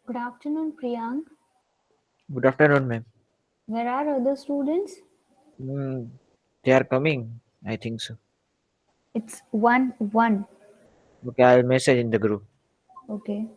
Good afternoon, Priyank. Good afternoon, ma'am. Where are other students? Mm, they are coming. I think so. It's 1 1. Okay, I'll message in the group. Okay.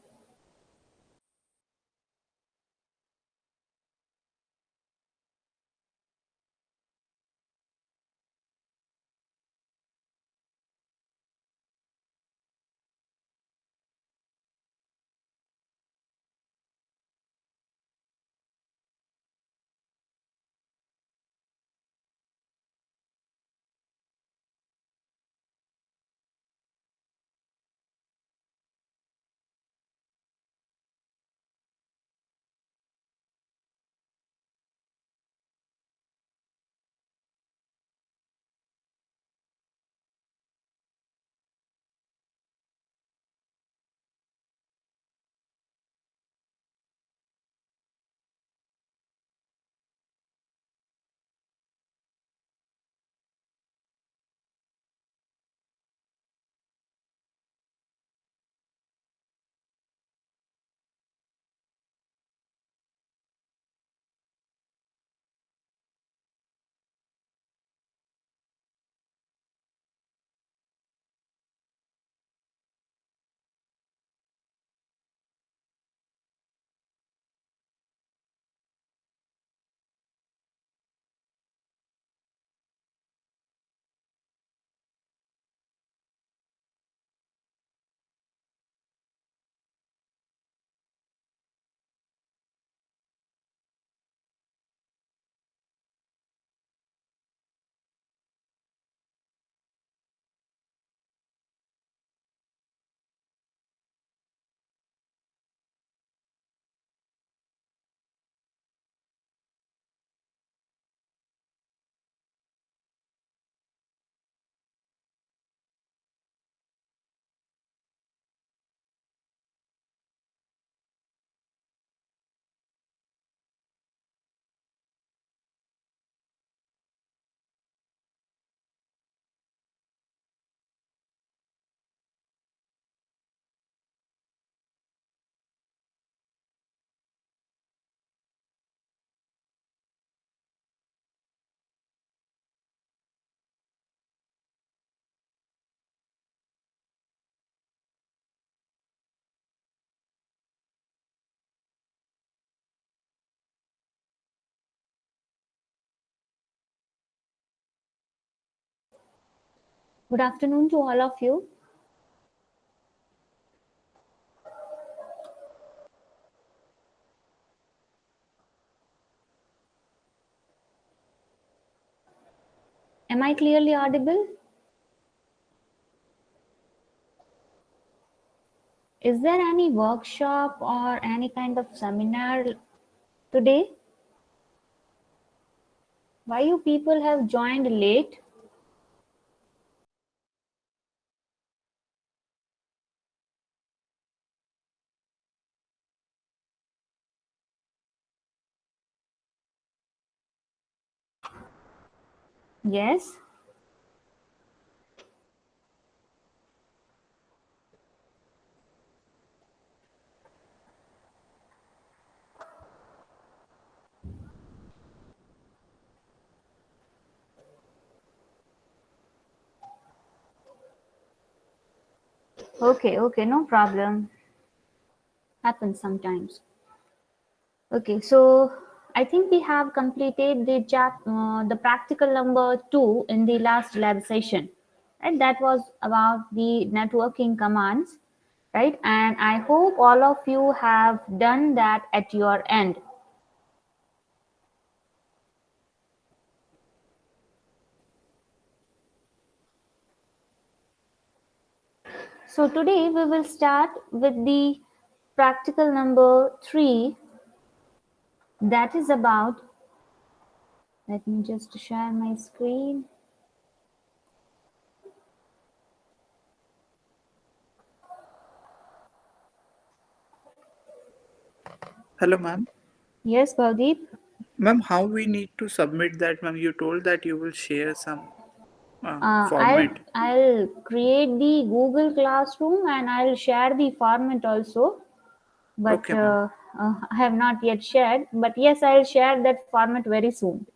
Good afternoon to all of you. Am I clearly audible? Is there any workshop or any kind of seminar today? Why you people have joined late? Yes. Okay, okay, no problem. Happens sometimes. Okay, so I think we have completed the practical number 2 in the last lab session, right? That was about the networking commands, right? And I hope all of you have done that at your end. So today we will start with the practical number 3, that is about, let me just share my screen. Hello, ma'am. Yes, Bhavdeep. Ma'am, how we need to submit that, ma'am? You told that you will share some Uh, I'll format. I'll create the Google Classroom and I'll share the format also. but Okay, ma'am. I have not yet shared. But yes, I'll share that format very soon.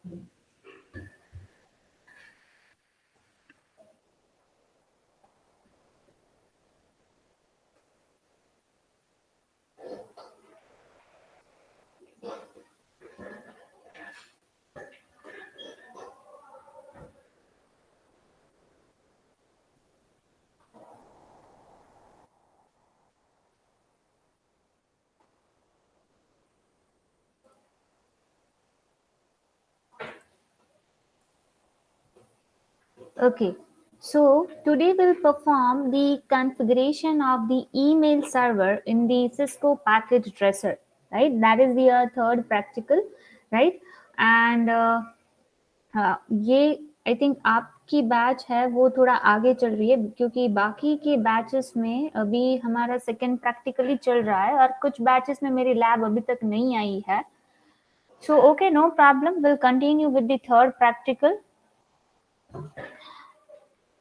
Okay, so today we'll perform the configuration of the email server in the Cisco Package Dresser, right? That is the third practical, right? And ये I think आपकी batch है वो थोड़ा आगे चल रही है क्योंकि बाकी के बैचेस में अभी हमारा सेकंड प्रैक्टिकली चल रहा है और कुछ बैचेस में मेरी लैब अभी तक नहीं आई है. So okay, no problem. We'll continue with the third practical.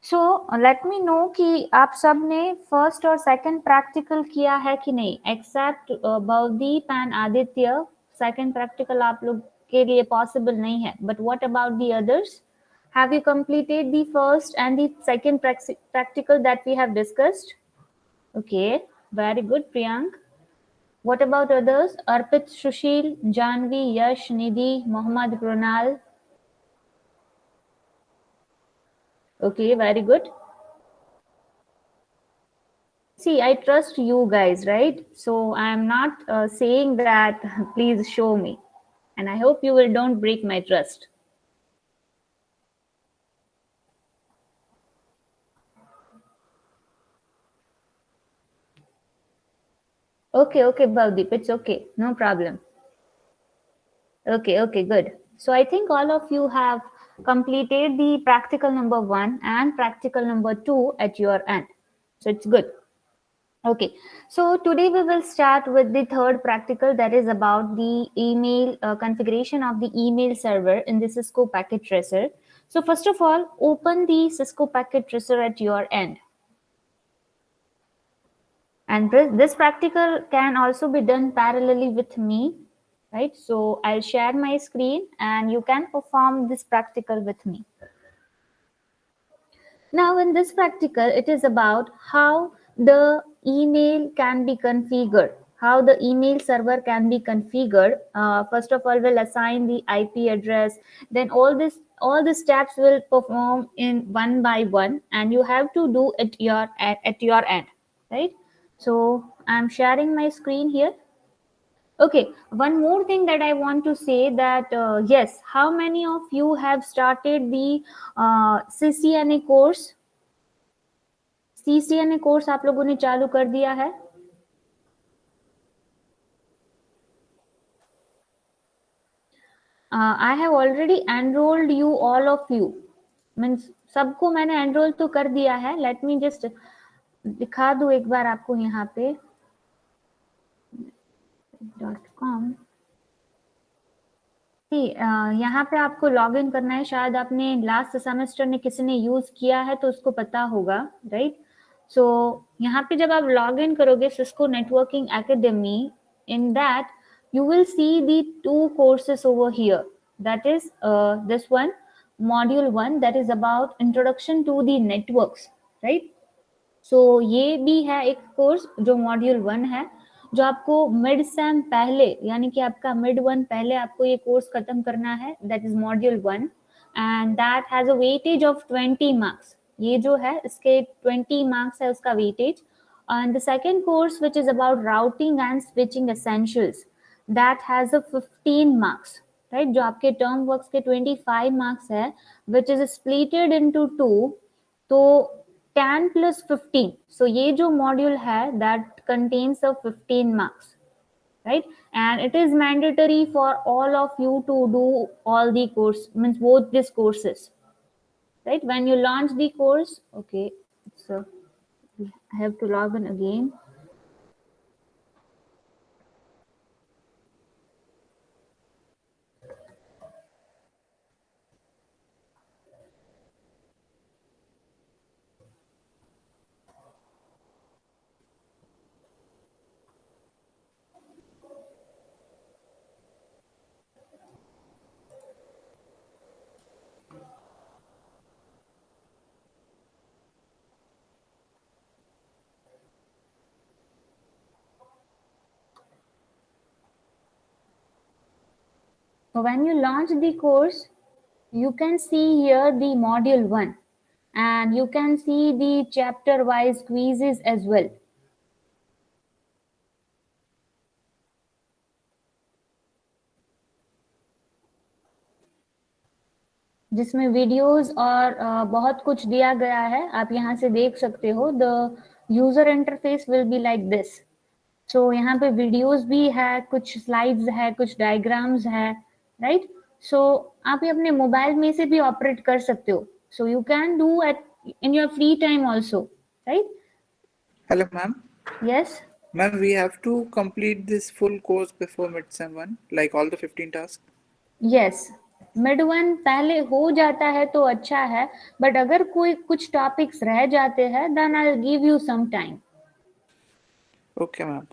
So let me know कि आप सब ने फर्स्ट और सेकंड प्रैक्टिकल किया है कि नहीं, except Bhavdeep and Aditya. Second practical आप लोग के लिए पॉसिबल नहीं है, but what about the others? Have you completed the first and the second practical that we have discussed? Okay, very good, Priyank. What about others? Arpit, Sushil, Janvi, Yash, Nidhi, Mohammad, Pranal. Okay, very good. See, I trust you guys, right? So I am not saying that please show me, and I hope you will don't break my trust. Okay, okay, Bhavdeep, it's okay, no problem. Okay, okay, good. So I think all of you have completed the practical number 1 and practical number 2 at your end. So it's good. Okay, so today we will start with the third practical, that is about the email configuration of the email server in the Cisco Packet Tracer. So first of all, open the Cisco Packet Tracer at your end. And this practical can also be done parallelly with me, right? So I'll share my screen and you can perform this practical with me. Now in this practical, it is about how the email can be configured, how the email server can be configured. First of all, we'll assign the IP address, then all the steps will perform in one by one, and you have to do it at your end, right? So I'm sharing my screen here. Okay, one more thing that I want to say that yes, how many of you have started the CCNA course? CCNA course आप लोगों ने चालू कर दिया है? I have already enrolled you, all of you. Means सबको मैंने enrol तो कर दिया है. लेट मी जस्ट दिखा दूं एक बार आपको यहाँ पे .com. यहाँ पे आपको लॉग इन करना है. शायद आपने लास्ट सेमेस्टर में किसी ने यूज किया है तो उसको पता होगा, राइट? सो यहाँ पे जब आप लॉग इन करोगे Cisco networking academy, in that you will see the 2 courses over here. That is this one, module 1, that is about introduction to the networks, right? So ये भी है एक कोर्स जो मॉड्यूल 1 है, जो आपको मिड सेम पहले, यानी कि आपका मिड 1 पहले आपको ये कोर्स खत्म करना है. That is module 1 and that has a weightage of 20 marks. ये जो है इसके 20 मार्क्स है उसका weightage. And the second course, which is about routing and switching essentials, that has a 15 marks, right? जो आपके term works के 25 marks है, which is splitted into 2. तो 10 plus 15. So ये जो module है that contains of 15 marks, right? And it is mandatory for all of you to do all the course, means both these courses, right? When you launch the course, okay, so I have to log in again. So when you launch the course, you can see here the module 1 and you can see the chapter wise quizzes as well. जिसमें videos और बहुत कुछ दिया गया है, आप यहाँ से देख सकते हो. The user interface will be like this. So यहाँ पे वीडियोस भी है, कुछ स्लाइड्स है, कुछ डायग्राम्स है, राइट. सो आप ये अपने मोबाइल में से भी ऑपरेट कर सकते हो. So you can do at in your free time also, right. Hello, ma'am. Yes. Ma'am, we have to complete this full course before mid-sem 1, like all the 15 tasks. Yes. Mid 1 पहले हो जाता है तो अच्छा है, बट अगर कोई कुछ टॉपिक्स रह जाते हैं then I will give you some time. Okay, ma'am.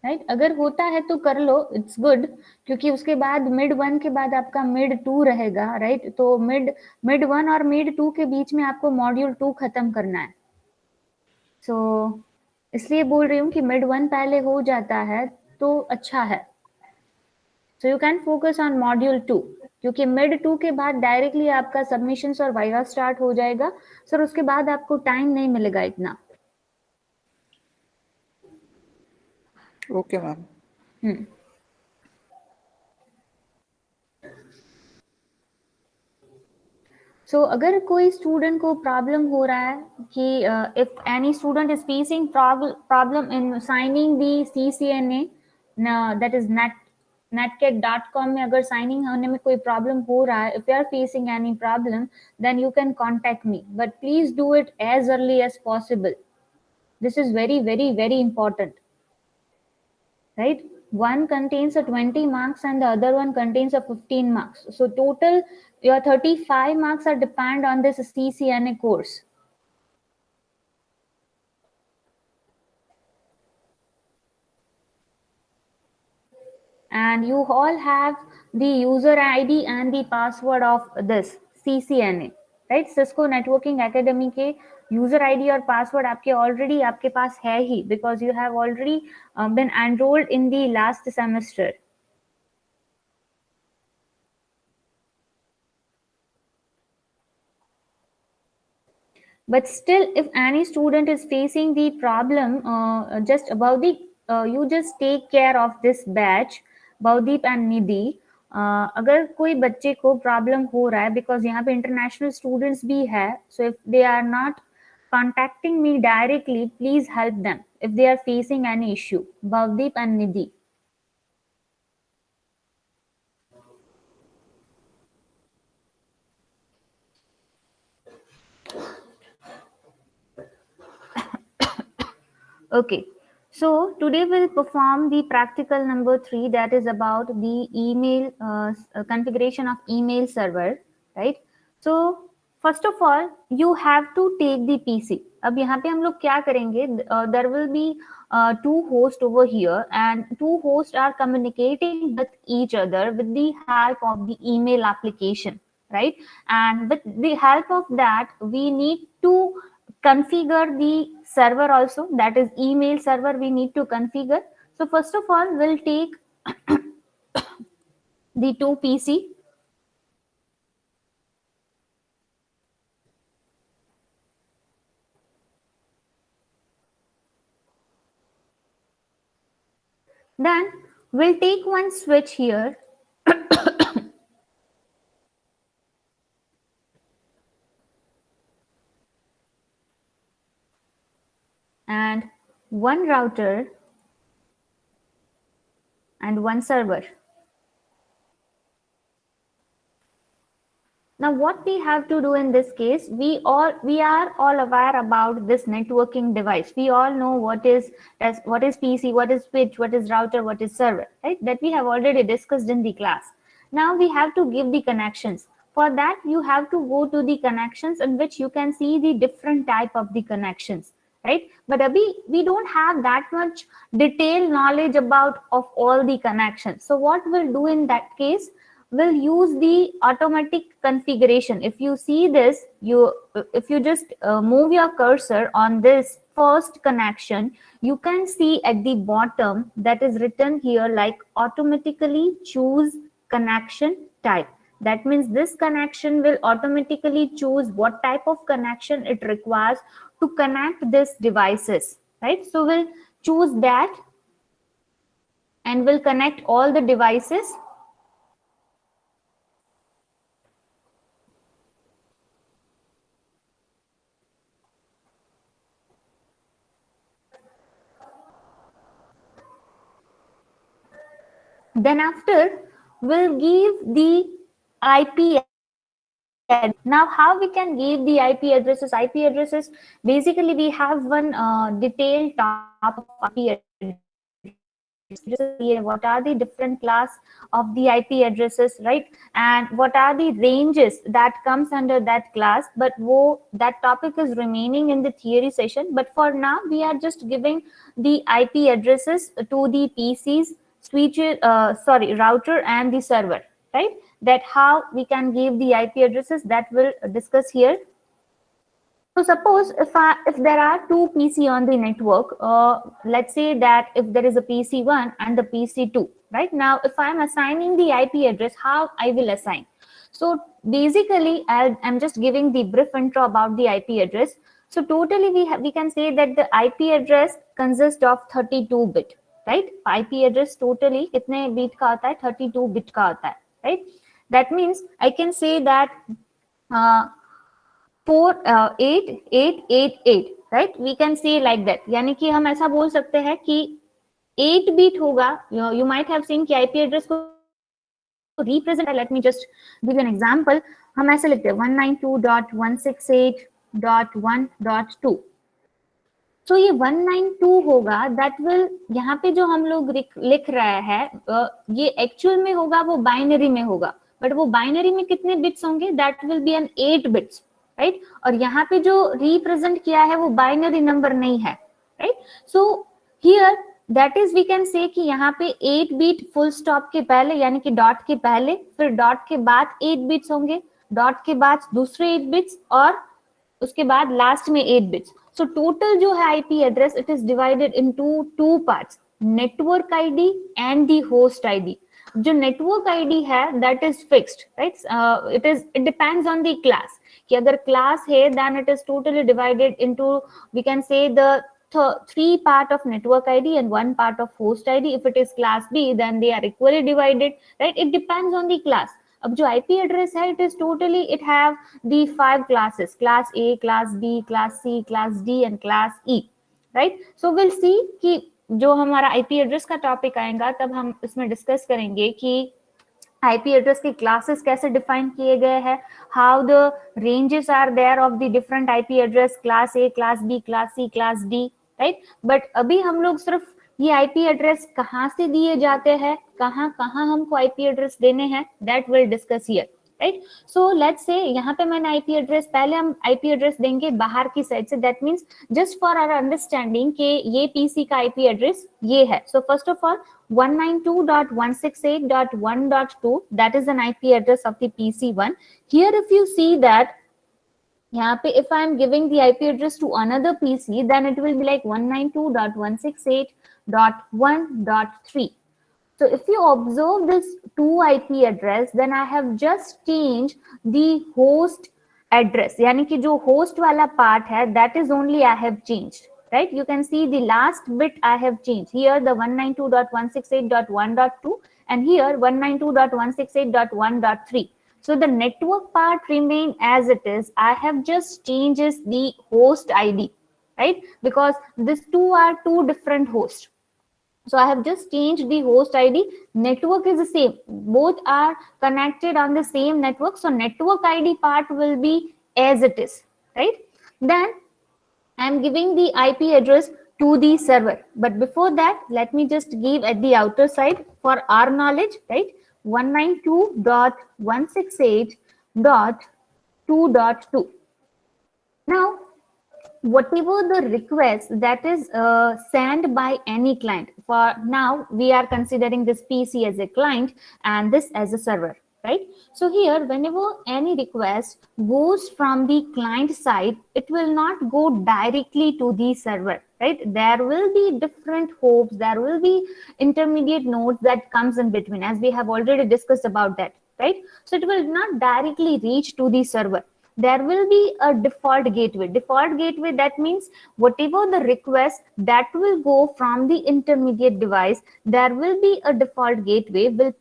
Right. अगर होता है तो कर लो, इट्स गुड, क्योंकि उसके बाद मिड 1 के बाद आपका मिड 2 रहेगा, राइट. तो मिड 1 और मिड 2 के बीच में आपको मॉड्यूल 2 खत्म करना है. सो इसलिए बोल रही हूँ कि मिड 1 पहले हो जाता है तो अच्छा है. So you can focus on module 2, क्योंकि मिड 2 के बाद डायरेक्टली आपका सबमिशंस और वाइवा स्टार्ट हो जाएगा. सर उसके बाद आपको टाइम नहीं मिलेगा इतना. Okay, ma'am. सो अगर कोई स्टूडेंट को प्रॉब्लम हो रहा है कि if any student is facing problem in signing the CCNA, that is netcat.com में अगर साइनिंग होने में कोई प्रॉब्लम हो रहा है, if you are facing any problem, then you can contact me, but please do it as early as possible. This is very very very important, right? One contains a 20 marks and the other one contains a 15 marks. So total your 35 marks are depend on this CCNA course. And you all have the user ID and the password of this CCNA, right? Cisco Networking Academy के user ID और password आपके already आपके पास है ही, because you have already been enrolled in the last semester. But still, if any student is facing the problem, just about the you just take care of this batch, Bhavdeep and Nidhi. अगर कोई बच्चे को problem हो रहा है, because यहाँ पे international students भी है, so if they are not contacting me directly, please help them if they are facing any issue. Bhavdeep and Nidhi. Okay, so today we'll perform the practical number 3, that is about the email configuration of email server, right? So first of all, you have to take the PC. अब यहाँ पे हम लोग क्या करेंगे? There will be two hosts over here, and two hosts are communicating with each other with the help of the email application, right? And with the help of that, we need to configure the server also, that is email server we need to configure. So first of all, we'll take the two PC. Then we'll take one switch here. And one router and one server. Now what we have to do in this case, we are all aware about this networking device. We all know what is PC, what is switch, what is router, what is server, right? That we have already discussed in the class. Now we have to give the connections. For that, you have to go to the connections in which you can see the different type of the connections, right? But abhi, we don't have that much detailed knowledge about of all the connections. So what we'll do in that case, will use the automatic configuration. If you see this, if you just move your cursor on this first connection, you can see at the bottom that is written here like automatically choose connection type. That means this connection will automatically choose what type of connection it requires to connect these devices, right? So we'll choose that and we'll connect all the devices. Then after, we'll give the IP address. Now, how we can give the IP addresses? IP addresses, basically we have one detailed topic of IP addresses. What are the different class of the IP addresses, right? And what are the ranges that comes under that class? But that topic is remaining in the theory session. But for now, we are just giving the IP addresses to the PCs, router and the server, right? That how we can give the IP addresses, that we'll discuss here. So suppose if there are two PC on the network, let's say that if there is a PC1 and the PC2, right? Now, if I'm assigning the IP address, how I will assign? So basically, I'm just giving the brief intro about the IP address. So totally, we can say that the IP address consists of 32 bit, right? IP address totally कितने bit का होता है? 32 bit का होता है, right? That means I can say that 48888, right? We can say like that. यानी कि हम ऐसा बोल सकते हैं कि 8 bit होगा. You might have seen कि IP address को represent. Let me just give you an example. हम ऐसे लिखते हैं 192.168.1.2. तो ये 192 होगा. दैट विल, यहाँ पे जो हम लोग लिख रहे हैं, ये एक्चुअल में होगा, वो बाइनरी में होगा. बट वो बाइनरी में कितने बिट्स होंगे? That will be an 8 bits, right? और यहाँ पे जो रिप्रेजेंट किया है वो बाइनरी नंबर नहीं है, right? So here that is we can say कि यहाँ पे 8 बिट फुल स्टॉप के पहले, यानी कि डॉट के पहले, फिर डॉट के बाद 8 बिट्स होंगे, डॉट के बाद दूसरे 8 बिट्स और उसके बाद लास्ट में 8 बिट्स. सो टोटल जो है IP address, it is divided into two parts, network ID and the host ID. जो नेटवर्क आईडी है that is fixed, right? It depends on the class, कि अगर क्लास है then it is totally divided into, we can say the 3 part of network ID and 1 part of host ID. If it is class B, then they are equally divided, right? It depends on the class. अब जो IP address है, it is totally, it have the 5 classes: class A, class B, class C, class D and class E, right? So we'll see कि जो हमारा IP address का topic आएगा तब हम इसमें डिस्कस करेंगे कि IP address की क्लासेस कैसे डिफाइन किए गए हैं, how the ranges are there of the different IP address, class A, class B, class C, class D, right? But अभी हम लोग सिर्फ ये IP एड्रेस कहाँ से दिए जाते हैं, कहाँ कहाँ हमको IP एड्रेस देने हैं, that will discuss here, right? So let's say यहाँ पे मैंने IP एड्रेस, पहले हम IP एड्रेस देंगे बाहर की साइड से. That means just for our understanding कि ये PC का IP एड्रेस ये है. So first of all 192.168.1.2, that is an IP address of the PC1. Here if you see that यहाँ पे if I am giving the IP address to another PC, then it will be like 192.168.1.3. So if you observe this two IP address, then I have just changed the host address. यानी कि जो host वाला part है, that is only I have changed, right? You can see the last bit I have changed. Here the 192.168.1.2 and here 192.168.1.3. So the network part remain as it is. I have just changes the host ID, right? Because these two are two different hosts. So I have just changed the host ID. Network is the same. Both are connected on the same network. So network ID part will be as it is, right? Then I am giving the IP address to the server. But before that, let me just give at the outer side for our knowledge, right? 192.168.2.2. Now, whatever the request that is sent by any client, for now we are considering this PC as a client and this as a server, right? So here, whenever any request goes from the client side, it will not go directly to the server, right? There will be different hopes, there will be intermediate nodes that comes in between, as we have already discussed about that, right? So it will not directly reach to the server. There will be a default gateway. Default gateway, that means whatever the request that will go from the intermediate device, there will be a default gateway which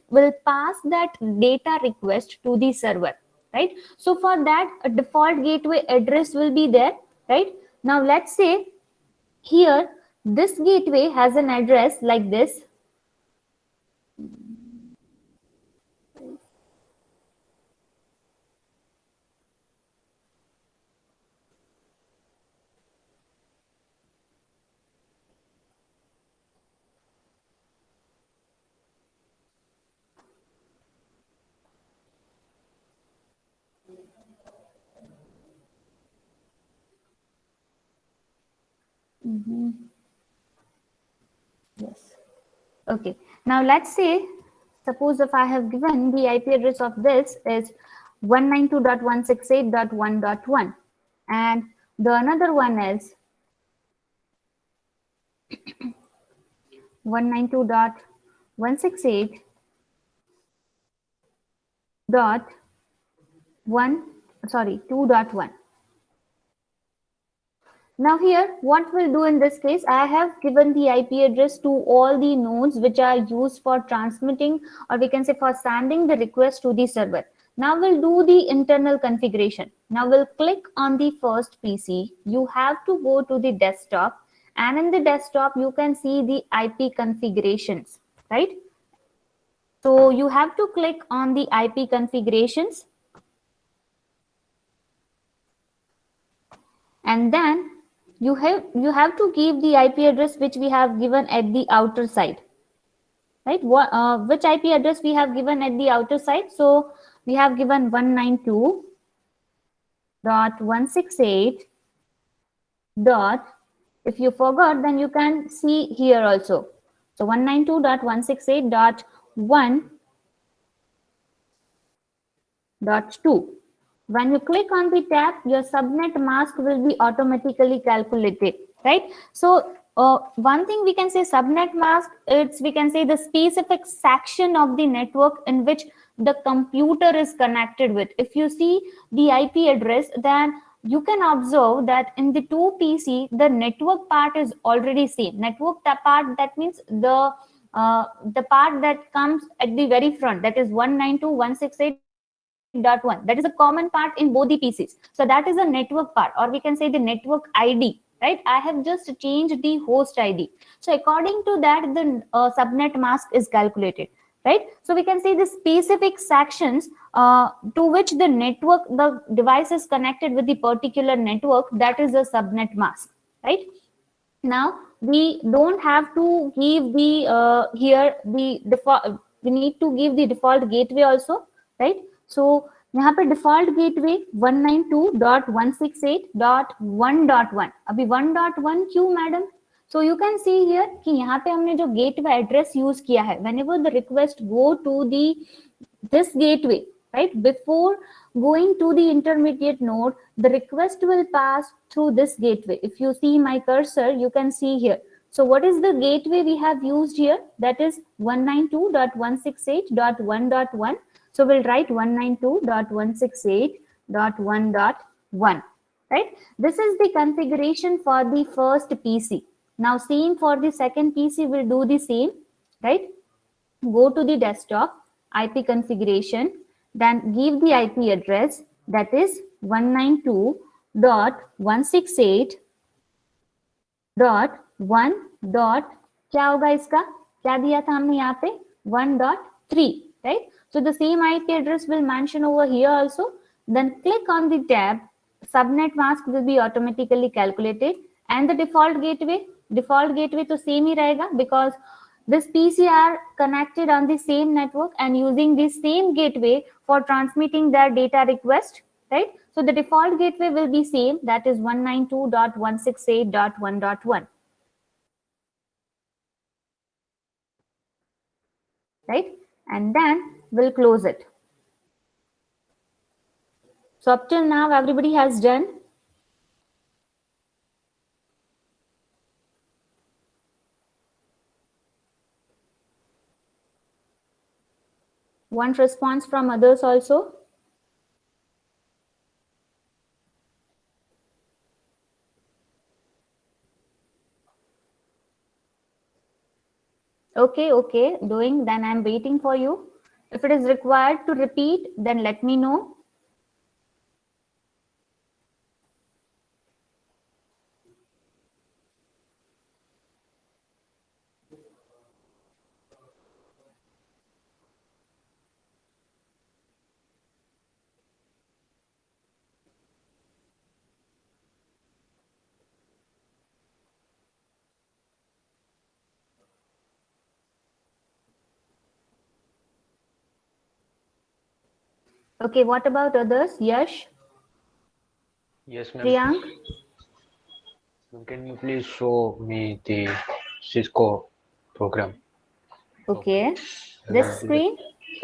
will pass that data request to the server, right? So for that, a default gateway address will be there, right? Now let's say here this gateway has an address like this. Yes. Okay. Now let's say, suppose if I have given the IP address of this is 192.168.1.1, and the another one is 192.168.1, sorry, 2.1. Now here, what we'll do in this case, I have given the IP address to all the nodes which are used for transmitting, or we can say for sending the request to the server. Now we'll do the internal configuration. Now we'll click on the first PC. You have to go to the desktop, and in the desktop, you can see the IP configurations, right? So you have to click on the IP configurations, and then you have to give the IP address which we have given at the outer side, right? Which IP address we have given at the outer side? So we have given 192.168 dot, if you forgot, then you can see here also. So 192.168.1.2. When you click on the tab, your subnet mask will be automatically calculated, right? So one thing we can say, subnet mask, it's, we can say, the specific section of the network in which the computer is connected with. If you see the IP address, then you can observe that in the two PC, the network part is already same. Network part, that means the part that comes at the very front, that is 192.168.1. That is a common part in both the PCs. So that is a network part, or we can say the network ID, right? I have just changed the host ID. So according to that, the subnet mask is calculated, right? So we can see the specific sections to which the device is connected with the particular network, that is a subnet mask, right? Now we don't have to give the here the default, we need to give the default gateway also, right? So यहाँ पे default gateway 192.168.1.1. अभी 1.1 क्यों madam? So you can see here कि यहाँ पे हमने जो gateway address use किया है, whenever the request go to this gateway, right, before going to the intermediate node, the request will pass through this gateway. If you see my cursor, you can see here. So what is the gateway we have used here? That is 192.168.1.1. So we'll write 192.168.1.1, right? This is the configuration for the first PC. Now same for the second PC, we'll do the same, right? Go to the desktop, IP configuration, then give the IP address, that is 192.168.1. क्या होगा इसका, क्या दिया था हमने यहाँ पे, 1.3, right? So the same IP address will mention over here also. Then click on the tab, subnet mask will be automatically calculated, and the default gateway तो same ही रहेगा, because this PC are connected on the same network and using the same gateway for transmitting their data request, right? So the default gateway will be same, that is 192.168.1.1, right? And then we'll close it. So up till now, everybody has done. Want response from others also? Okay, doing, then I'm waiting for you. If it is required to repeat, then let me know. Okay, what about others? Yash, Yes, ma'am. Priyank? Can you please show me the Cisco program? Okay. This screen?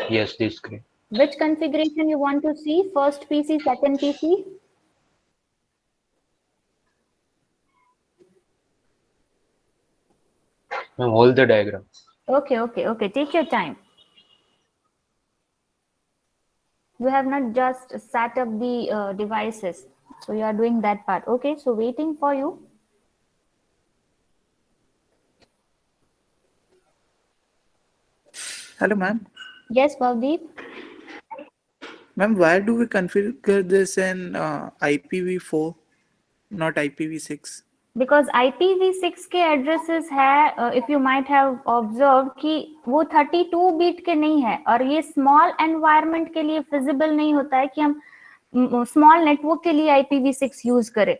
Yes, this screen. Which configuration you want to see? First PC, second PC? Ma'am, all the diagram. Okay. Take your time. You have not just set up the devices. So you are doing that part. Okay, so waiting for you. Hello, ma'am. Yes, Bhavdeep. Ma'am, why do we configure this in IPv4, not IPv6? Because IPv6 के addresses है, if you might have observed कि वो 32 bit के नहीं है और ये small environment के लिए feasible नहीं होता है कि हम small network के लिए IPv6 use करें,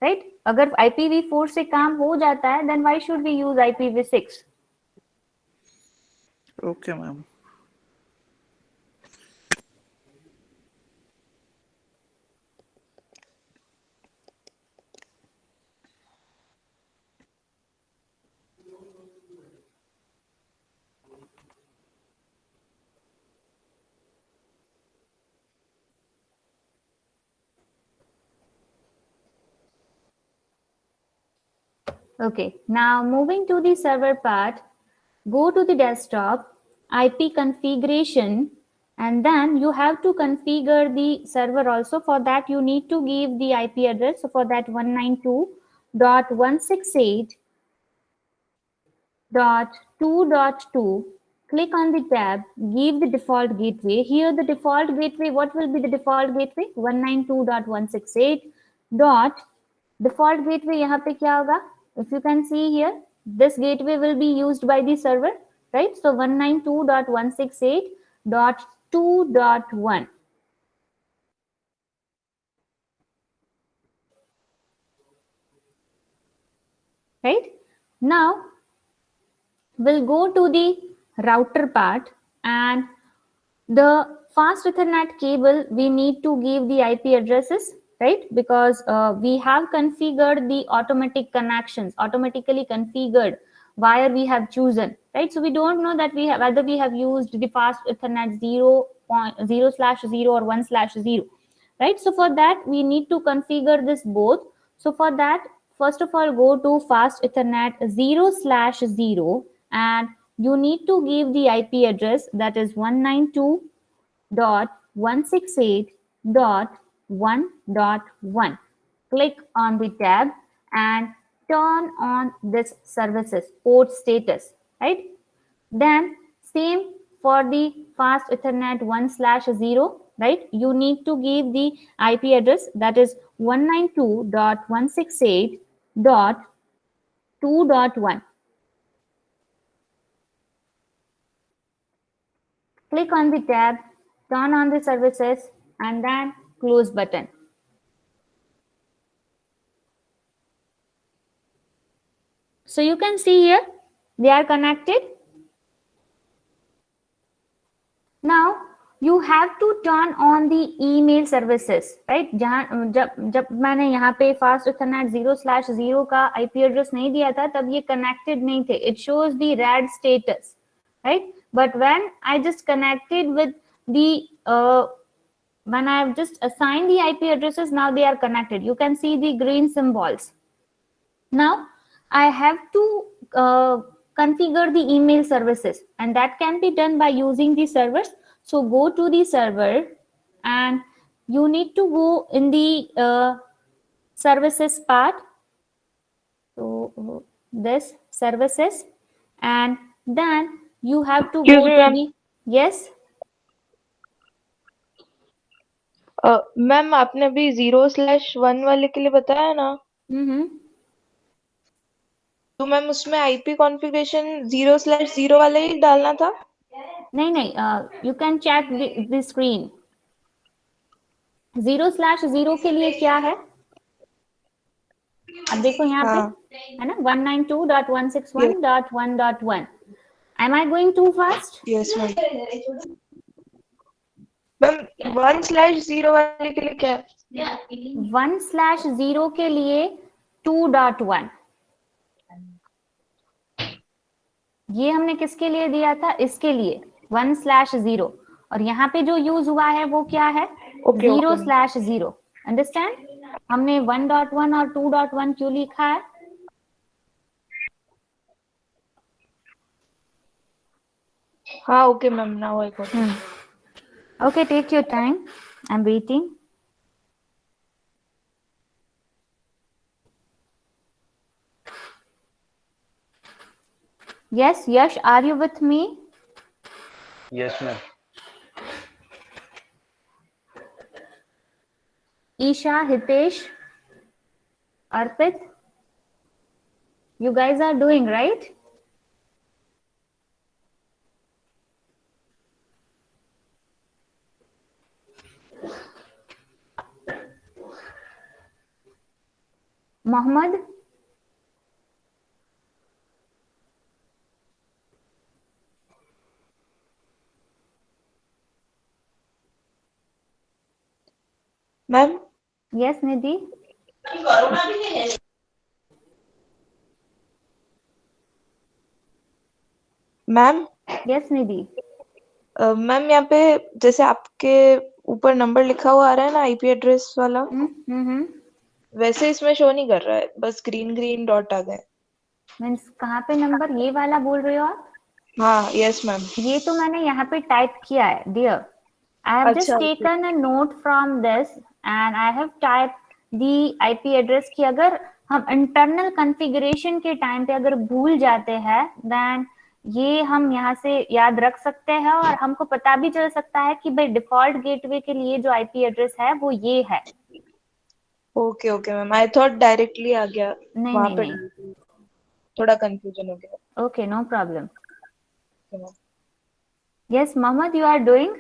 right? अगर IPv4 से काम हो जाता है, then why should we use IPv6? Okay, ma'am. Okay, now moving to the server part, go to the desktop, IP configuration, and then you have to configure the server also. For that, you need to give the IP address. So for that, 192.168.2.2, click on the tab, give the default gateway. Here the default gateway, what will be the default gateway? 192.168. Default gateway यहाँ पे क्या होगा? If you can see here, this gateway will be used by the server, right? So 192.168.2.1. Right? Now, we'll go to the router part, and the fast Ethernet cable, we need to give the IP addresses, right? Because we have configured the automatic connections, automatically configured wire we have chosen, right? So we don't know that we have whether we have used the fast Ethernet 0.0/0 or 1/0, right? So for that, we need to configure this both. So for that, first of all, go to fast Ethernet 0/0, and you need to give the IP address, that is 192.168.1.1. Click on the tab and turn on this services port status, right? Then same for the fast Ethernet 1/0, right? You need to give the IP address, that is 192.168.2.1. Click on the tab, turn on the services, and then close button. So you can see here, they are connected. Now you have to turn on the email services, right? जब मैंने यहाँ पे fast Ethernet 0/0 का IP address नहीं दिया था, तब ये connected नहीं थे. It shows the red status, right? But when I just connected with the when I have just assigned the IP addresses, now they are connected. You can see the green symbols. Now I have to configure the email services, and that can be done by using the servers. So go to the server, and you need to go in the services part. So this services, and then you have to Excuse go me, to ma'am. the yes. Ma'am आपने अभी 0/1 वाले के लिए बताया ना, Mm-hmm. तो ma'am उसमें IP configuration 0/0 वाला ही डालना था? नहीं, you can check the screen. 0/0 के लिए क्या है? अब देखो यहाँ पे हाँ, है ना 192.161.1.1. Am I going too fast? Yes ma'am. Ma'am 1/0 वाले के लिए क्या है? 1/0 के लिए 2.1. ये हमने किसके लिए दिया था? इसके लिए 1/0. और यहाँ पे जो यूज हुआ है वो क्या है? ओके, 0/0. अंडरस्टैंड? हमने 1.1 और 2.1 क्यों लिखा है? हाँ, okay ma'am, now I got. Okay, take your time. I'm waiting. Yes, Yash, are you with me? Yes, ma'am. Isha, Hitesh, Arpit, you guys are doing right? Mohammed? Ma'am, Yes, Nidhi? Ma'am, Yes, Nidhi. Ma'am यहाँ पे जैसे आपके ऊपर number लिखा हुआ आ रहा है ना आईपी एड्रेस वाला, Mm-hmm. वैसे इसमें शो नहीं कर रहा है, बस ग्रीन ग्रीन डॉट आ गए. मीन्स कहाँ पे नंबर? ये वाला बोल रहे हो आप? हाँ, यस मैम. ये तो मैंने यहाँ पे टाइप किया है, डियर. I have just अच्छा, taken a note from this and I have typed the IP address कि अगर हम internal configuration के टाइम पे अगर भूल जाते हैं then ये हम यहाँ से याद रख सकते हैं और हमको पता भी चल सकता है कि भाई डिफॉल्ट गेटवे के लिए जो IP एड्रेस है वो ये है. Okay okay ma'am, I thought directly आ गया नहीं वहां नहीं पे. नहीं. थोड़ा कंफ्यूजन हो गया. Okay, no problem. Okay, ma'am. Yes, Mohammed, you are doing?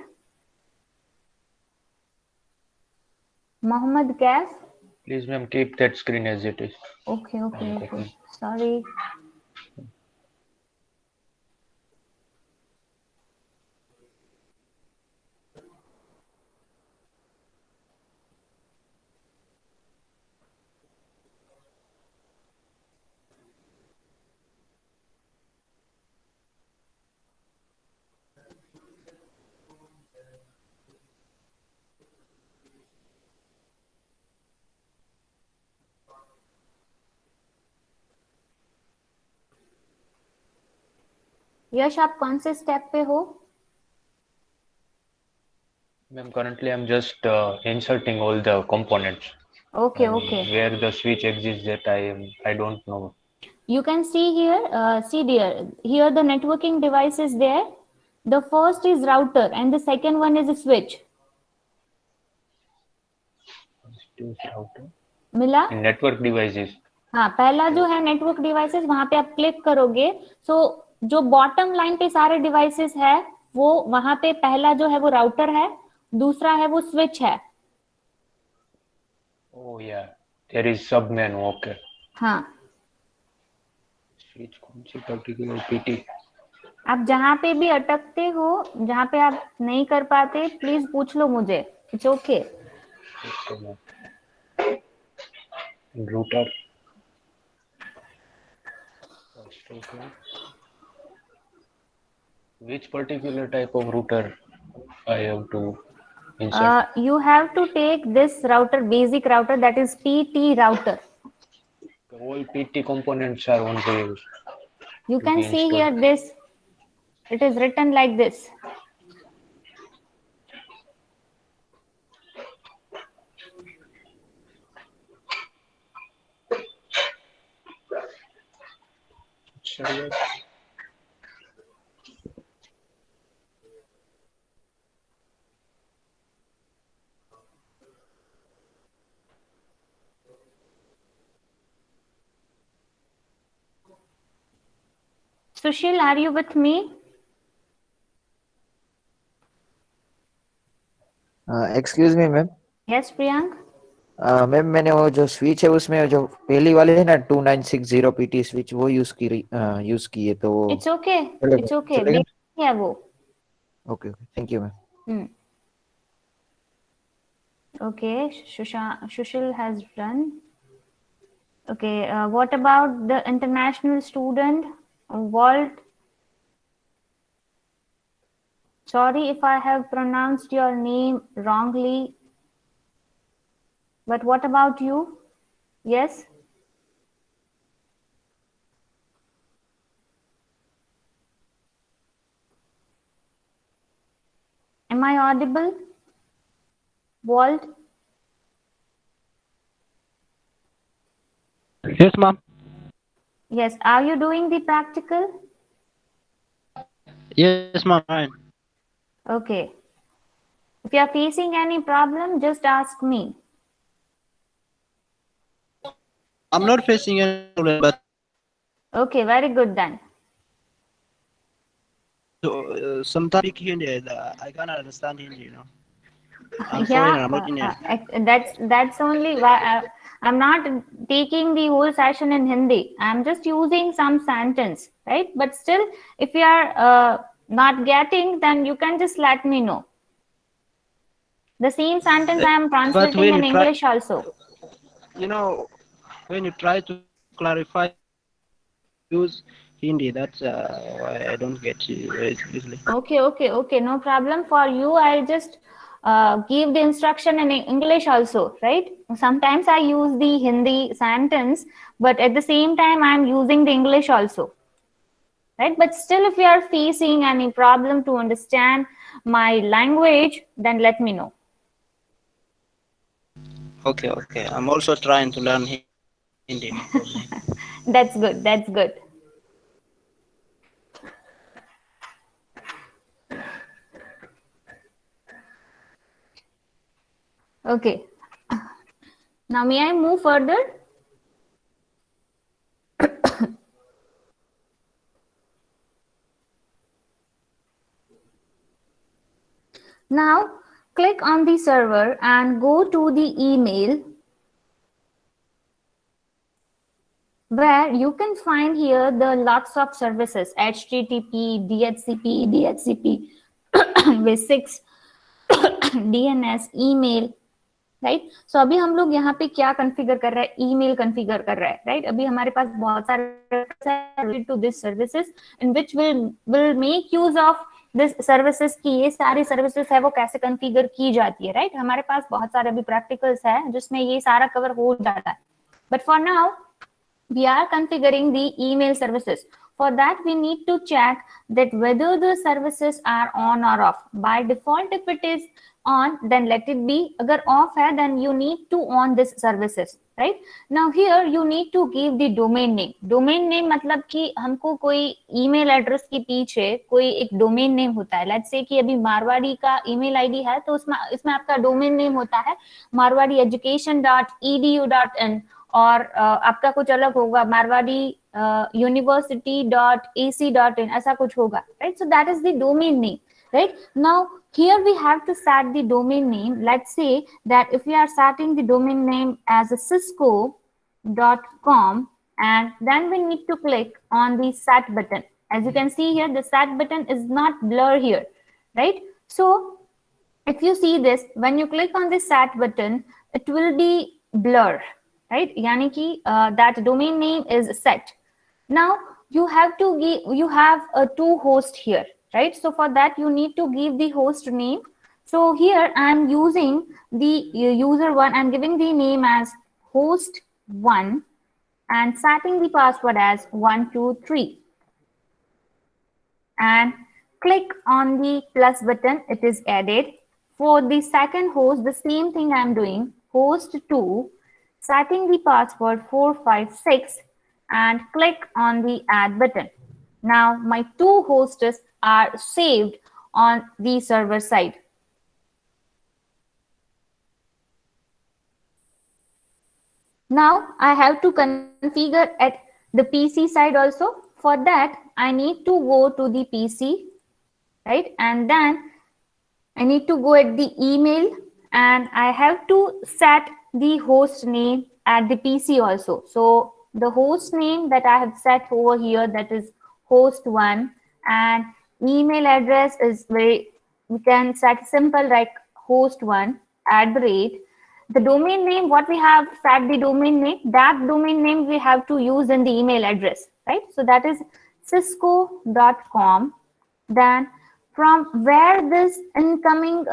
Mohammed Kaif? Please, ma'am, keep that screen as it is. Okay. Sorry. यश, आप कौन से स्टेप पे हो? Ma'am, currently I'm just inserting all the components. Okay. Where the switch exists, that I don't know. You can see here, see dear, here the networking device is there. The first is router and the second one is a switch. Router. मिला? And network devices. हाँ, पहला जो है network devices, वहां पे आप click करोगे, सो जो बॉटम लाइन पे सारे डिवाइसेस है वो वहां पे पहला जो है वो राउटर है, दूसरा है वो स्विच है. Oh yeah, there is submenu. Okay. हाँ, Switch कौन सी particular PT? आप जहाँ पे भी अटकते हो, जहाँ पे आप नहीं कर पाते, प्लीज पूछ लो मुझे. It's okay. Okay, ma'am. Router. First, okay. Which particular type of router I have to insert? You have to take this router, basic router, that is PT router. All PT components are only You to can be see installed. here this, it is written like this. Sushil, are you with me? Excuse me ma'am. Yes, Priyank. Ma'am मैंने वो जो switch है उसमें जो पहली वाली है ना 2960 पीटी स्विच वो यूज की है तो It's okay. चलेगा It's okay. चलेगा? Basic है वो. Okay okay thank you ma'am. Okay, Sushil has done. Okay, what about the international student? Walt? Sorry if I have pronounced your name wrongly. But what about you? Yes? Am I audible? Walt? Yes, ma'am. Yes. Are you doing the practical? Yes, ma'am. Fine. Okay. If you are facing any problem, just ask me. I'm not facing any problem, but Okay, very good then. sometimes speak Hindi. I cannot understand Hindi. You know, I'm Yeah, foreigner. I'm not Indian. that's only why I'm not taking the whole session in Hindi. I'm just using some sentence, right? But still, if you are not getting, then you can just let me know. The same sentence I am translating when in you try- English also. You know, when you try to clarify, use Hindi. That's why I don't get you very easily. Okay, no problem. For you, I just give the instruction in English also, right? Sometimes I use the Hindi sentence, but at the same time, I'm using the English also, right? But still, if you are facing any problem to understand my language, then let me know. Okay. I'm also trying to learn Hindi. No problem. That's good. That's good. Okay. Now, may I move further? Now, click on the server and go to the email where you can find here the lots of services, HTTP, DHCP, V6, DNS, email, right so अभी हम लोग यहाँ पे क्या configure कर रहे हैं email configure कर रहे हैं राइट अभी हमारे पास बहुत सारे to this services in which will make use of this services की ये सारी सर्विसेज है वो कैसे कॉन्फ़िगर की जाती है राइट हमारे पास बहुत सारे अभी प्रैक्टिकल्स है जिसमें ये सारा कवर हो जाता है but for now we are configuring the email services. For that, we need to check that whether the services are on or off. By default, if it is on, then let it be. Agar off hai, then you need to on this services, right? Now here you need to give the domain name. Domain name मतलब कि हमको कोई email address के पीछे कोई एक domain name होता है. Let's say कि अभी मारवाड़ी का email ID है, तो इसमें आपका domain name होता है marwadieducation.edu.in और आपका कुछ अलग होगा मारवाड़ी university.ac.in ऐसा कुछ होगा right so that is the domain name right now here we have to set the domain name let's say that if we are setting the domain name as a cisco.com and then we need to click on the set button as you can see here the set button is not blur here right so if you see this when you click on the set button it will be blur right yani ki that domain name is set now you have to give you have a two host here right? So for that, you need to give the host name. So here I'm using the user one. I'm giving the name as host one and setting the password as 123. And click on the plus button. It is added. For the second host, the same thing I'm doing. Host 2, setting the password 456 and click on the add button. Now my two hosts are saved on the server side. Now I have to configure at the PC side also. For that, I need to go to the PC, right? And then I need to go at the email and I have to set the host name at the PC also. So the host name that I have set over here, that is host1, and email address is very, we can set simple like host1 @ the domain name, what we have set the domain name, that domain name we have to use in the email address, right? So that is cisco.com. Then from where this incoming,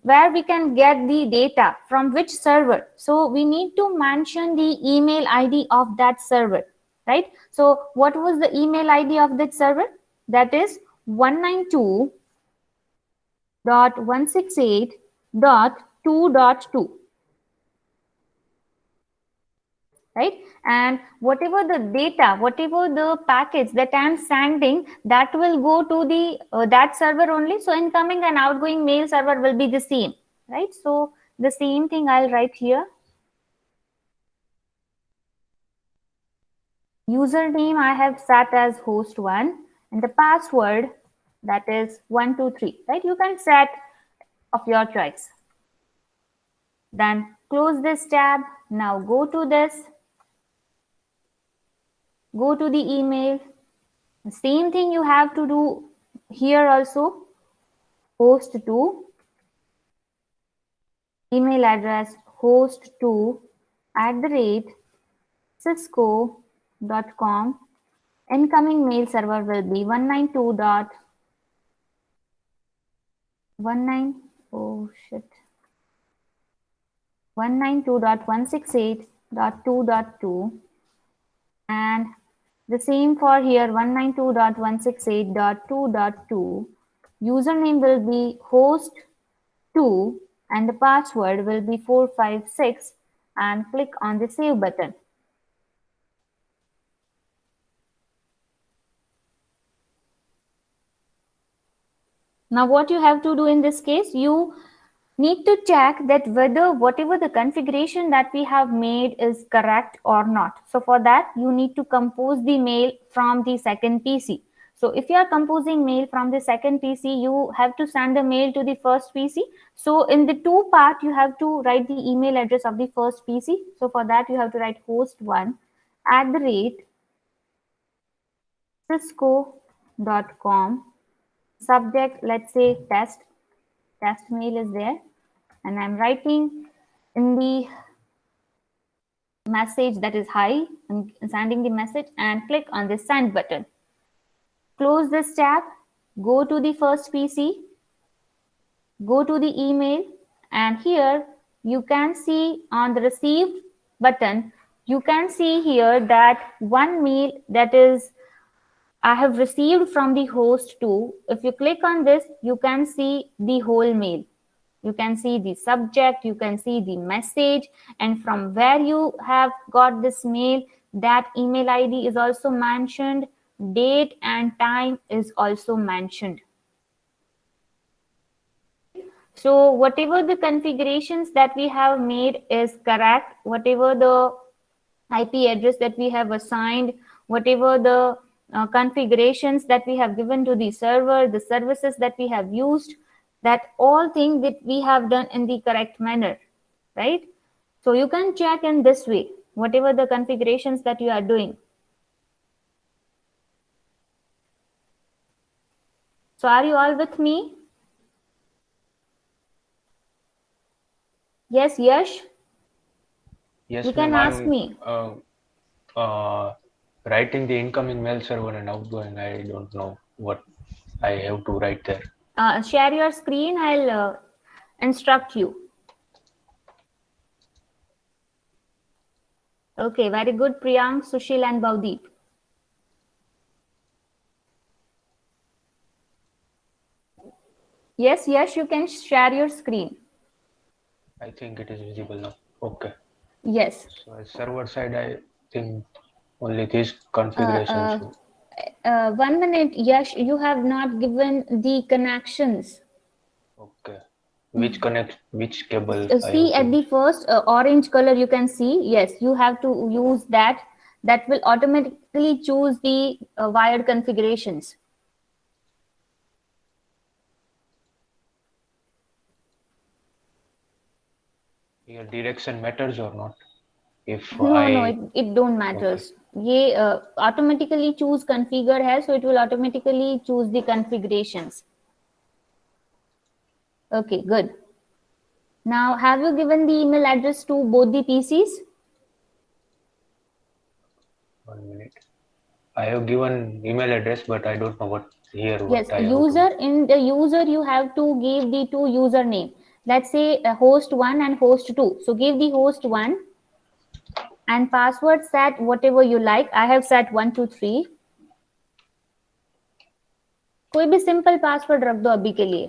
where we can get the data, from which server. So we need to mention the email ID of that server, right? So what was the email ID of that server? That is 192.168.2.2. Right? And whatever the data, whatever the package that I'm sending, that will go to the that server only. So incoming and outgoing mail server will be the same, right? So the same thing I'll write here. Username I have set as host1 and the password, that is 123, right? You can set of your choice. Then close this tab. Now go to this. Go to the email. The same thing you have to do here also. Host2, email address host2 @cisco.com. Incoming mail server will be 192.168.2.2, and the same for here 192.168.2.2. Username will be host2 and the password will be 456 and click on the save button. Now what you have to do in this case, you need to check that whether whatever the configuration that we have made is correct or not. So for that, you need to compose the mail from the second PC. So if you are composing mail from the second PC, you have to send the mail to the first PC. So in the two part, you have to write the email address of the first PC. So for that, you have to write host1 @cisco.com. Subject, let's say test mail is there, and I'm writing in the message that is hi, I'm sending the message and click on the send button. Close this tab, go to the first PC, go to the email, and here you can see on the received button, you can see here that one mail that is I have received from the host2. If you click on this, you can see the whole mail. You can see the subject, you can see the message, and from where you have got this mail, that email ID is also mentioned, date and time is also mentioned. So whatever the configurations that we have made is correct, whatever the IP address that we have assigned, whatever the configurations that we have given to the server, the services that we have used, that all things that we have done in the correct manner, right? So you can check in this way, whatever the configurations that you are doing. So are you all with me? Yes, Yash? Yes, You can ma'am, ask me. Writing the incoming mail server and outgoing, I don't know what I have to write there? Share your screen. I'll instruct you. Okay, very good, Priyank, Sushil, and Bhavdeep. Yes, yes, you can share your screen. I think it is visible now. Okay. Yes. So as server side, I think only this configuration. 1 minute. Yes, you have not given the connections. Okay. Which cable I See have at the first orange color you can see. Yes, you have to use that. That will automatically choose the wired configurations. Here direction matters or not? If No, I no, it don't matters. ये automatically choose configure है, so it will automatically choose the configurations. Okay, good. Now, have you given the email address to both the PCs? 1 minute. I have given email address, but I don't know what here. Yes, what I have user, to. in the user you have to give the two username. Let's say host 1 and host 2. So give the host 1 and password set whatever you like. I have set 1 2 3. कोई भी simple password रख दो अभी के लिए.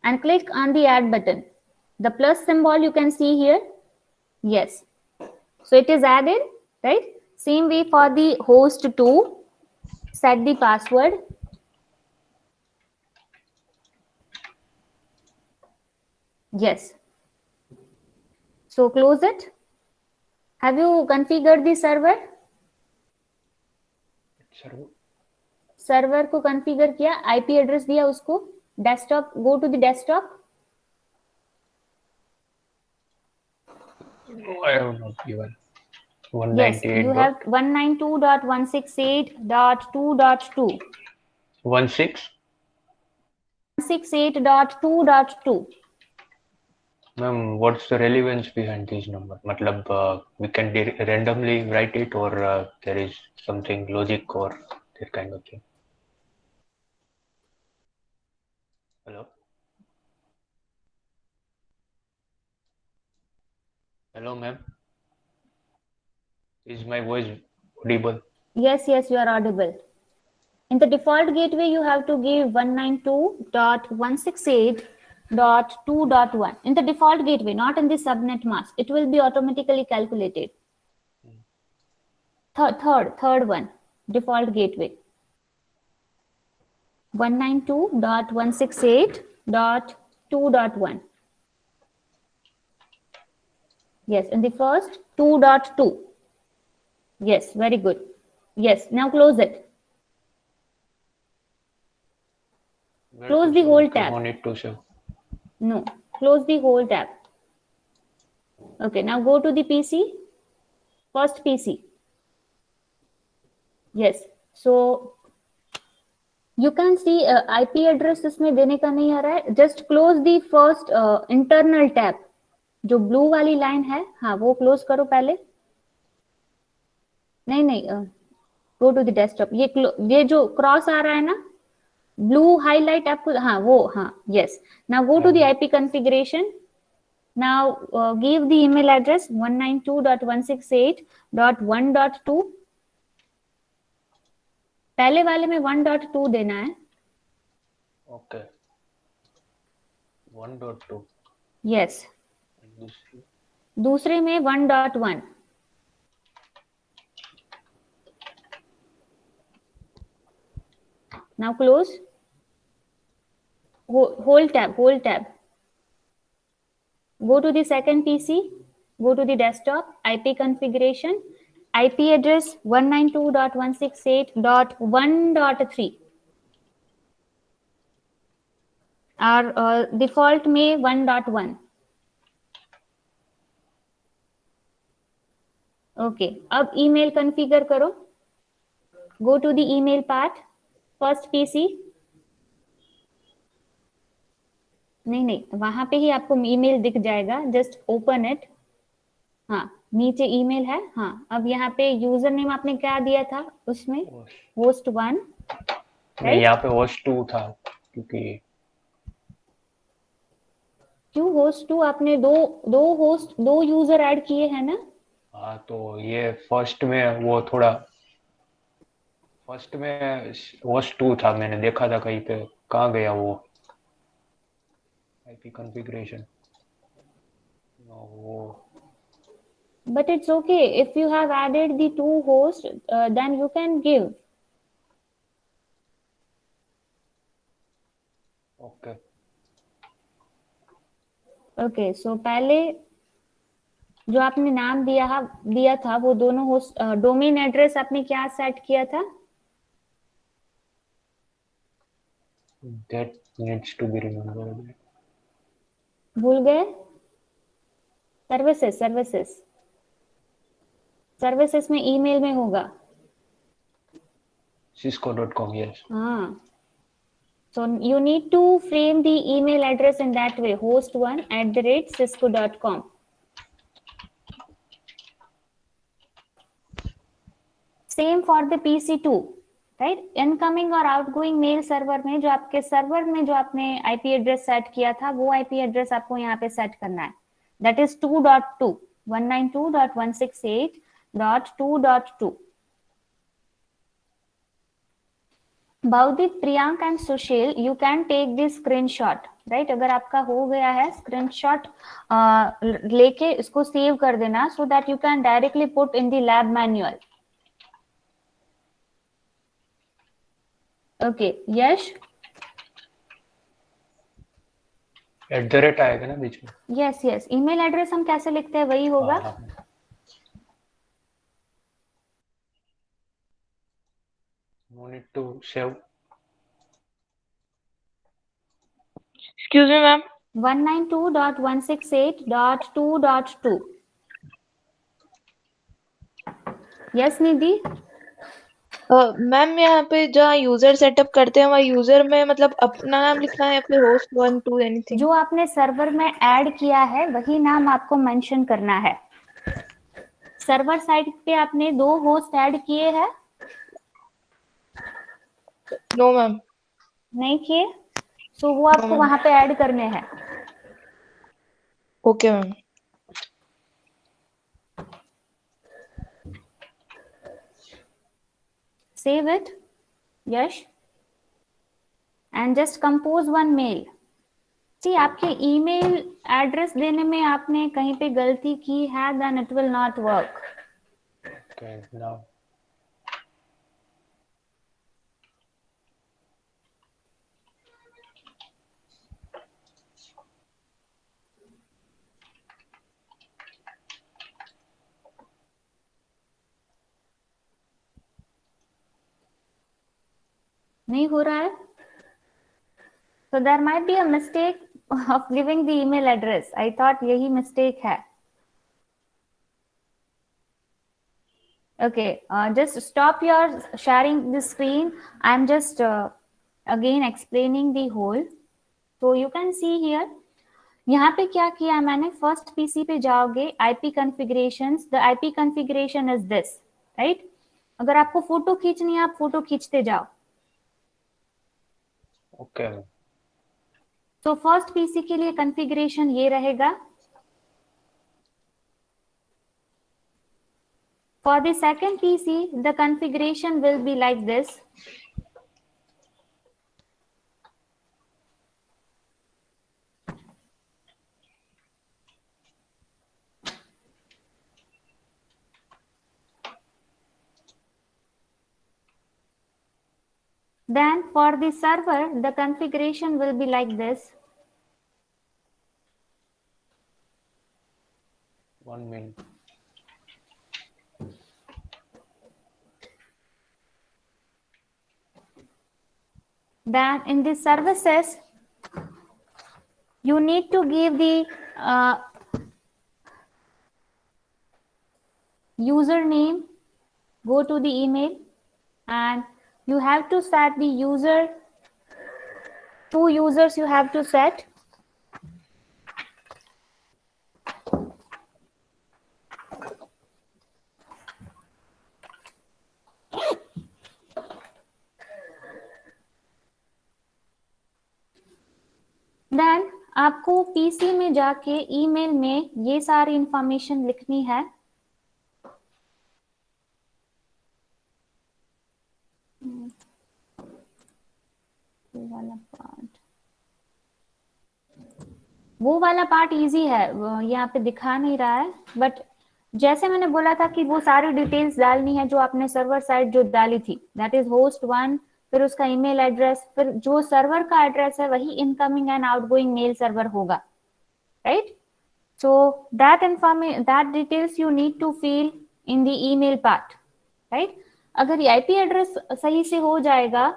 And click on the add button. The plus symbol you can see here. Yes. So it is added, right? Same way for the host 2. Set the password. Yes. So close it. Have you configured the server? Server को configure किया, IP address दिया उसको, desktop, go to the desktop. No, I have not given. Yes, 198. you have 192.168.2.2. 16. 168.2.2. Ma'am, what's the relevance behind this number? मतलब we can randomly write it, or there is something logic or that kind of thing. Hello? Hello, ma'am. Is my voice audible? Yes, yes, you are audible. In the default gateway, you have to give 192.168.2.1. In the default gateway, not in the subnet mask. It will be automatically calculated. Third one, default gateway. 192.168.2.1. Yes, in the first 2.2. Yes, very good. Yes, now close it. Close the whole tab. On it to show. No, close the whole tab. Okay, now go to the PC. First PC. Yes, so you can see IP address इसमें देने का नहीं आ रहा है. Just close the first internal tab. जो blue वाली line है, हाँ वो क्लोज करो पहले. नहीं, गो टू द डेस्कटॉप. ये जो क्रॉस आ रहा है ना, ब्लू हाईलाइट आपको, हाँ वो, हाँ, yes. Now go to the IP configuration. Now give the email address 192.168.1.2. पहले वाले में 1.2 देना है. Okay. 1.2. Yes. दूसरे में 1.1. Now close. Whole tab. Go to the second PC. Go to the desktop. IP configuration. IP address 192.168.1.3. और default में 1.1. Okay, अब ईमेल कॉन्फ़िगर करो. Go to the email path. First PC. नहीं, वहां पे ही आपको ईमेल दिख जाएगा. Just open it. हाँ, नीचे ईमेल है. हाँ, अब यहाँ पे यूजर नेम आपने क्या दिया था उसमें? host 1. नहीं, राइट? यहाँ पे होस्ट 2 था क्योंकि क्यों होस्ट 2? आपने दो यूजर ऐड किए हैं ना? हाँ, तो ये फर्स्ट में होस्ट 2 था, मैंने देखा था कहीं पे, कहाँ गया वो आईपी कॉन्फ़िगरेशन? वो But it's okay. If you have added the two hosts, then you can give. Okay, Okay, so पहले जो आपने नाम दिया था वो दोनों होस्ट, डोमेन एड्रेस आपने क्या सेट किया था? That needs to be remembered. भूल गए? सर्विसेज में ईमेल में होगा। cisco.com, yes. हाँ, so you need to frame the email address in that way, host1@cisco.com. Same for the PC2, right? Incoming और outgoing mail सर्वर में जो आपके सर्वर में जो आपने IP एड्रेस सेट किया था वो IP एड्रेस आपको यहाँ पे सेट करना है। That is 2.2, 192.168.2.2. Bhavdeep, Priyank and Sushil, you can take this screenshot, right? अगर आपका हो गया है screenshot लेके इसको सेव कर देना so that you can directly put in the lab manual. Okay, यश? @ आएगा ना बीच में? यस यस, ईमेल एड्रेस हम कैसे लिखते हैं वही होगा। हाँ, no need to save. Excuse me, ma'am. 192.168.2.2. Yes Nidhi? Ma'am यहाँ पे जहाँ यूजर सेटअप करते हैं वहाँ यूजर में मतलब अपना नाम लिखना है या फिर होस्ट 1 2 एनीथिंग? जो आपने सर्वर में ऐड किया है वही नाम आपको मेंशन करना है। सर्वर साइड पे आपने 2 होस्ट ऐड किए हैं? No ma'am. नहीं किए? सो वो आपको वहां पे ऐड करने हैं। Okay ma'am. Save it, Yash, and just compose one mail. See, आपके ईमेल एड्रेस देने में आपने कहीं पे गलती की है, then it will not work. Okay, now नहीं हो रहा है? So there might be a mistake of giving the email address. I thought यही mistake है. Okay, just stop your sharing the screen. I'm just again explaining the whole. So you can see here. यहाँ पे क्या किया मैंने, first PC पे जाओगे, IP configurations, the IP configuration is this, right? अगर आपको फोटो खींचनी है आप फोटो खींचते जाओ। okay. तो फर्स्ट पीसी के लिए कॉन्फ़िगरेशन ये रहेगा। For the second PC the configuration will be like this. Then for the server, the configuration will be like this. 1 minute. Then in the services, you need to give the username, go to the email, and you have to set the user, 2 users you have to set. Then आपको PC में जाके email में ये सारी information लिखनी है। वो वाला पार्ट इजी है, यहाँ पे दिखा नहीं रहा है, बट जैसे मैंने बोला था कि वो सारी डिटेल्स डालनी है जो आपने सर्वर साइड जो डाली थी, दैट इज होस्ट 1, फिर उसका ईमेल एड्रेस, फिर जो सर्वर का एड्रेस है वही incoming and outgoing mail server होगा, right? So that details you need to fill in the email part, right? अगर आईपी एड्रेस सही से हो जाएगा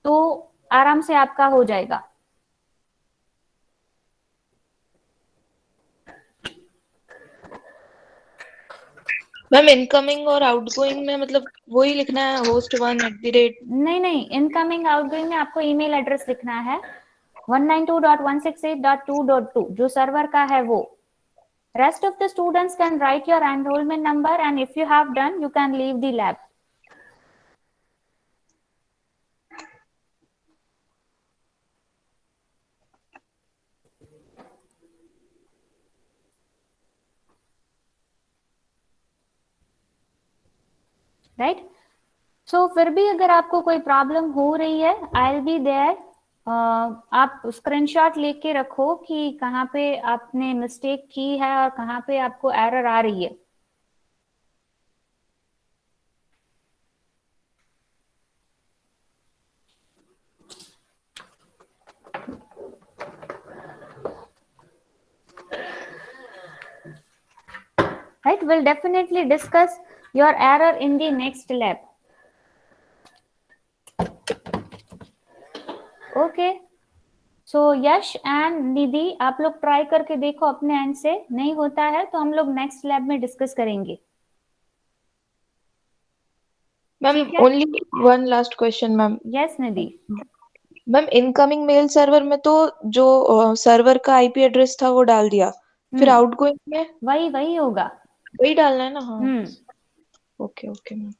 तो आराम से आपका हो जाएगा। मैम इनकमिंग और आउटगोइंग में मतलब वही लिखना है host1@। नहीं, इनकमिंग आउटगोइंग में आपको ईमेल एड्रेस लिखना है 192.168.2.2 जो सर्वर का है वो। Rest of the students can write your enrollment number and if you have done you can leave the lab. Right? So फिर भी अगर आपको कोई प्रॉब्लम हो रही है, आई विल बी देयर। आप स्क्रीनशॉट लेके रखो कि कहाँ पे आपने मिस्टेक की है और कहाँ पे आपको एरर आ रही है। Right? We'll definitely discuss your error in the next lab. Okay. So Yash and Nidhi आप लोग ट्राई करके देखो अपने एंड से, नहीं होता है तो हम लोग नेक्स्ट लैब में डिस्कस करेंगे। मैम ठीक है? Only one last question ma'am. Yes Nidhi. Ma'am incoming mail server में तो जो सर्वर का आईपी एड्रेस था वो डाल दिया, फिर आउटगोइंग में वही होगा। वही डालना है ना? हाँ हम्म। Okay okay ma'am.